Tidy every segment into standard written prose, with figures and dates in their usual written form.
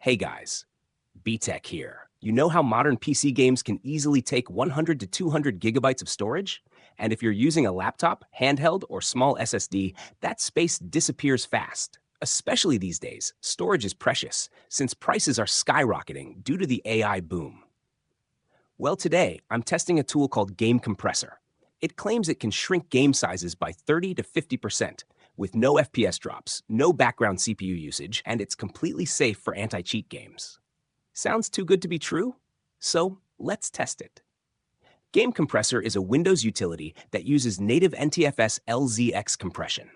Hey guys, B-Tech here. You know how modern PC games can easily take 100 to 200 gigabytes of storage? And if you're using a laptop, handheld, or small SSD, that space disappears fast. Especially these days, storage is precious, since prices are skyrocketing due to the AI boom. Well, today, I'm testing a tool called Game Compressor. It claims it can shrink game sizes by 30 to 50%, with no FPS drops, no background CPU usage, and it's completely safe for anti-cheat games. Sounds too good to be true? So, let's test it. Game Compressor is a Windows utility that uses native NTFS LZX compression.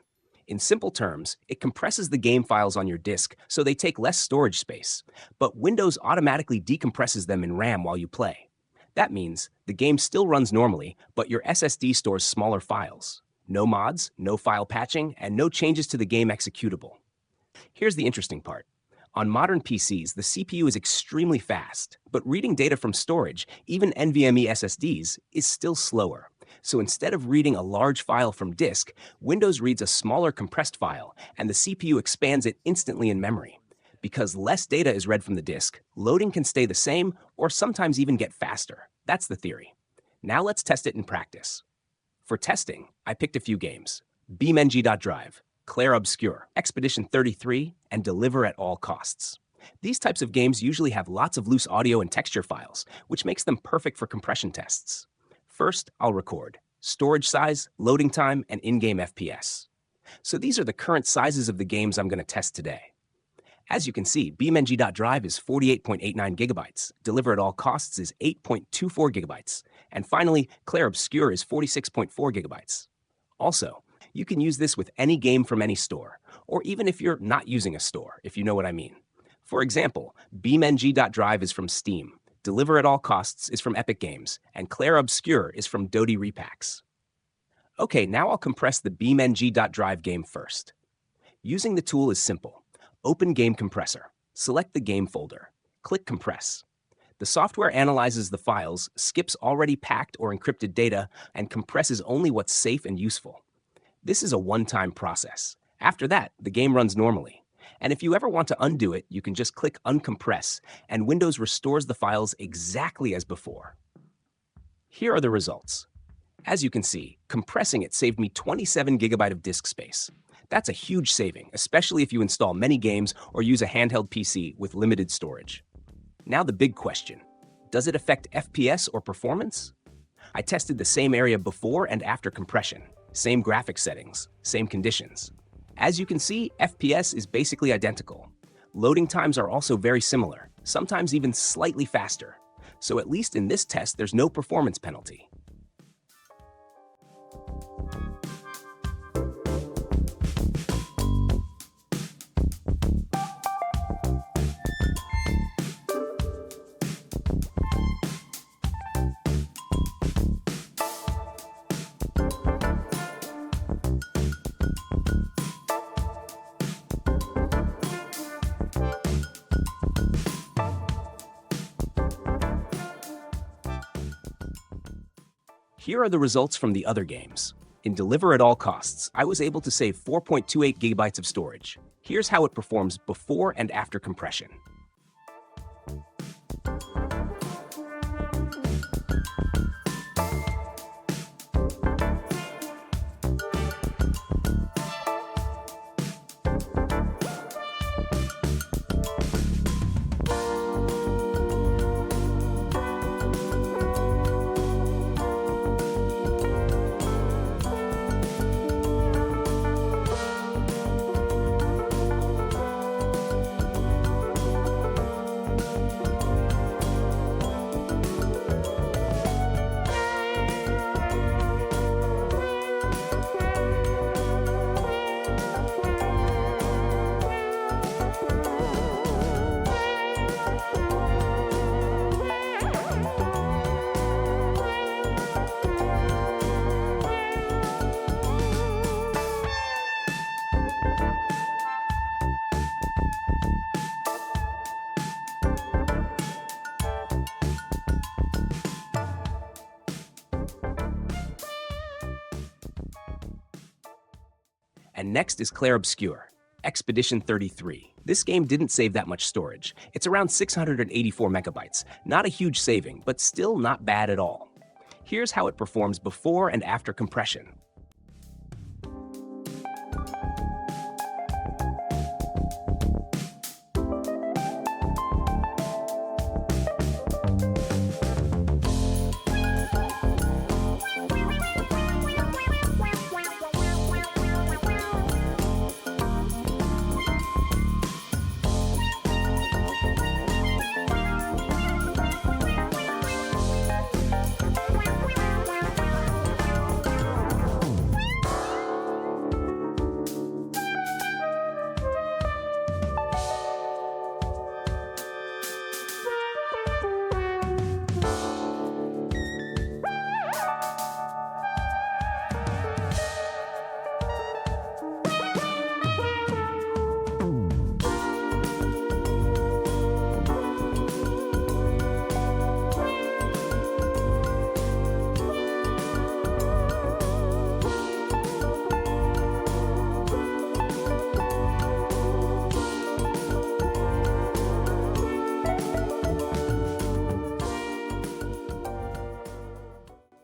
In simple terms, it compresses the game files on your disk so they take less storage space, but Windows automatically decompresses them in RAM while you play. That means the game still runs normally, but your SSD stores smaller files. No mods, no file patching, and no changes to the game executable. Here's the interesting part. On modern PCs, the CPU is extremely fast, but reading data from storage, even NVMe SSDs, is still slower. So instead of reading a large file from disk, Windows reads a smaller compressed file, and the CPU expands it instantly in memory. Because less data is read from the disk, loading can stay the same or sometimes even get faster. That's the theory. Now let's test it in practice. For testing, I picked a few games: BeamNG.drive, Clair Obscur, Expedition 33, and Deliver at All Costs. These types of games usually have lots of loose audio and texture files, which makes them perfect for compression tests. First, I'll record storage size, loading time, and in-game FPS. So these are the current sizes of the games I'm going to test today. As you can see, BeamNG.drive is 48.89 gigabytes, Deliver at All Costs is 8.24 gigabytes, and finally, Clair Obscur is 46.4 gigabytes. Also, you can use this with any game from any store, or even if you're not using a store, if you know what I mean. For example, BeamNG.drive is from Steam, Deliver at All Costs is from Epic Games, and Clair Obscur is from Dodi Repacks. Okay, now I'll compress the BeamNG.drive game first. Using the tool is simple. Open Game Compressor, select the game folder, click Compress. The software analyzes the files, skips already packed or encrypted data, and compresses only what's safe and useful. This is a one-time process. After that, the game runs normally. And if you ever want to undo it, you can just click Uncompress, and Windows restores the files exactly as before. Here are the results. As you can see, compressing it saved me 27 gigabyte of disk space. That's a huge saving, especially if you install many games or use a handheld PC with limited storage. Now the big question: does it affect FPS or performance? I tested the same area before and after compression, same graphics settings, same conditions. As you can see, FPS is basically identical. Loading times are also very similar, sometimes even slightly faster. So at least in this test, there's no performance penalty. Here are the results from the other games. In Deliver at All Costs, I was able to save 4.28 gigabytes of storage. Here's how it performs before and after compression. And next is Clair Obscur. Expedition 33. This game didn't save that much storage. It's around 684 megabytes. Not a huge saving, but still not bad at all. Here's how it performs before and after compression.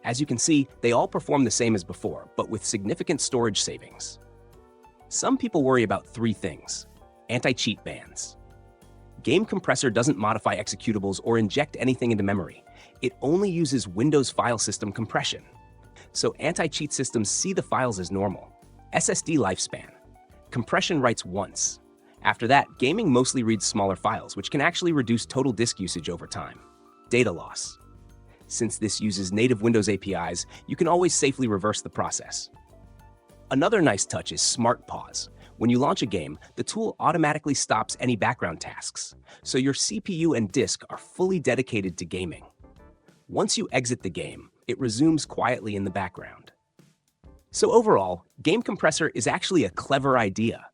As you can see, they all perform the same as before, but with significant storage savings. Some people worry about three things: anti-cheat bans. Game Compressor doesn't modify executables or inject anything into memory. It only uses Windows file system compression. So anti-cheat systems see the files as normal. SSD lifespan. Compression writes once. After that, gaming mostly reads smaller files, which can actually reduce total disk usage over time. Data loss. Since this uses native Windows APIs, you can always safely reverse the process. Another nice touch is Smart Pause. When you launch a game, the tool automatically stops any background tasks, so your CPU and disk are fully dedicated to gaming. Once you exit the game, it resumes quietly in the background. So overall, Game Compressor is actually a clever idea.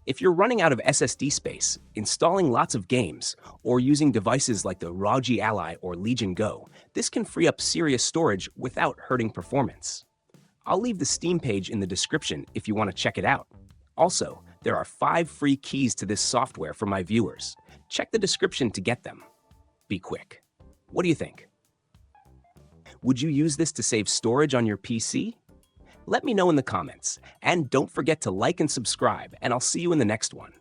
If you're running out of SSD space, installing lots of games, or using devices like the ROG Ally or Legion Go, this can free up serious storage without hurting performance. I'll leave the Steam page in the description if you want to check it out. Also, there are 5 free keys to this software for my viewers. Check the description to get them. Be quick. What do you think? Would you use this to save storage on your PC? Let me know in the comments, and don't forget to like and subscribe, and I'll see you in the next one.